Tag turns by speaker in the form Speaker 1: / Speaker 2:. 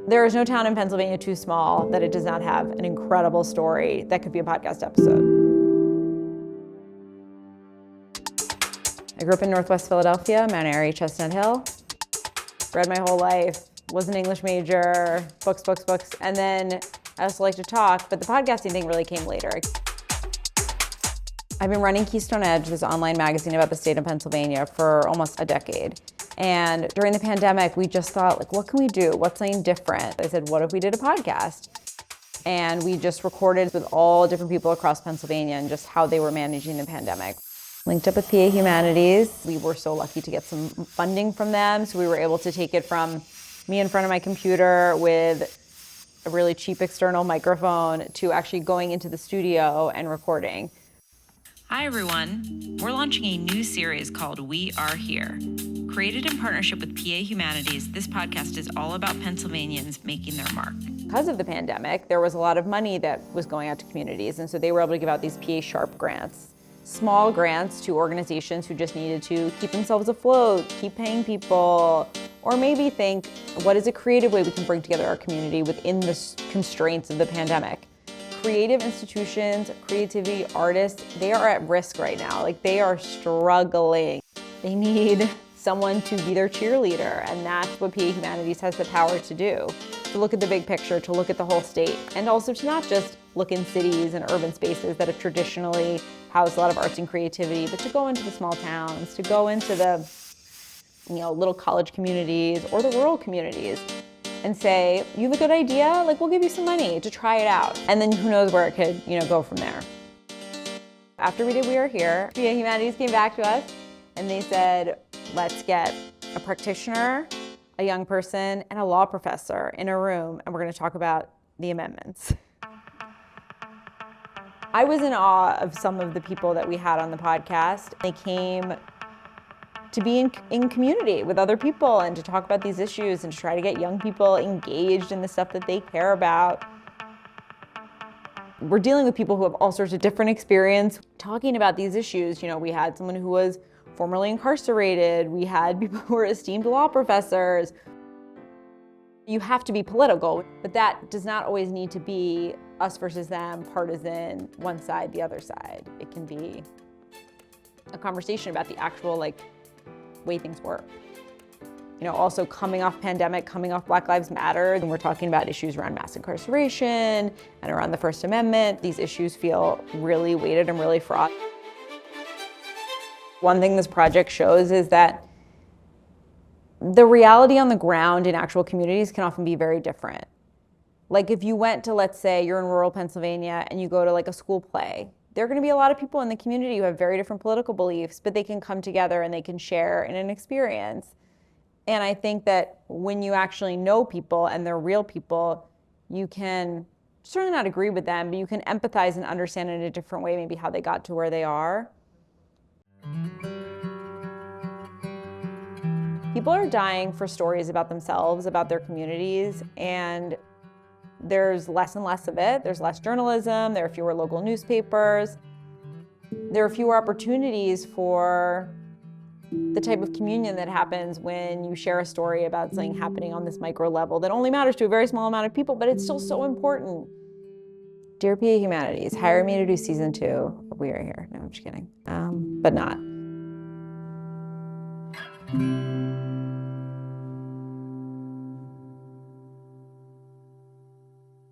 Speaker 1: There is no town in Pennsylvania too small that it does not have an incredible story that could be a podcast episode. I grew up in Northwest Philadelphia, Mount Airy, Chestnut Hill. Read my whole life, was an English major, books. And then I also like to talk, but the podcasting thing really came later. I've been running Keystone Edge, this online magazine about the state of Pennsylvania, for almost a decade. And during the pandemic, we just thought, like, what can we do? What's something different? I said, what if we did a podcast? And we just recorded with all different people across Pennsylvania and just how they were managing the pandemic. Linked up with PA Humanities. We were so lucky to get some funding from them, so we were able to take it from me in front of my computer with a really cheap external microphone to actually going into the studio and recording.
Speaker 2: Hi everyone, we're launching a new series called We Are Here. Created in partnership with PA Humanities, this podcast is all about Pennsylvanians making their mark.
Speaker 1: Because of the pandemic, there was a lot of money that was going out to communities, and so they were able to give out these PA Sharp grants. Small grants to organizations who just needed to keep themselves afloat, keep paying people, or maybe think, what is a creative way we can bring together our community within the constraints of the pandemic? Creative institutions, creativity, artists, they are at risk right now. Like, they are struggling. They need someone to be their cheerleader, and that's what PA Humanities has the power to do. To look at the big picture, to look at the whole state, and also to not just look in cities and urban spaces that have traditionally housed a lot of arts and creativity, but to go into the small towns, to go into the, little college communities or the rural communities and say, you have a good idea? Like, we'll give you some money to try it out. And then who knows where it could, go from there. After we did We Are Here, PA Humanities came back to us and they said, let's get a practitioner, a young person, and a law professor in a room, and we're going to talk about the amendments. I was in awe of some of the people that we had on the podcast. They came to be in community with other people and to talk about these issues and to try to get young people engaged in the stuff that they care about. We're dealing with people who have all sorts of different experience talking about these issues. We had someone who was formerly incarcerated. We had people who were esteemed law professors. You have to be political, but that does not always need to be us versus them, partisan, one side, the other side. It can be a conversation about the actual way things work. Also coming off pandemic, coming off Black Lives Matter, and we're talking about issues around mass incarceration and around the First Amendment. These issues feel really weighted and really fraught. One thing this project shows is that the reality on the ground in actual communities can often be very different. Like, if you went to, let's say you're in rural Pennsylvania and you go to a school play, there are going to be a lot of people in the community who have very different political beliefs, but they can come together and they can share in an experience. And I think that when you actually know people and they're real people, you can certainly not agree with them, but you can empathize and understand in a different way maybe how they got to where they are. People are dying for stories about themselves, about their communities, and there's less and less of it. There's less journalism, there are fewer local newspapers. There are fewer opportunities for the type of communion that happens when you share a story about something happening on this micro level that only matters to a very small amount of people, but it's still so important. Dear PA Humanities, hire me to do season 2 of We Are Here. No, I'm just kidding, but not.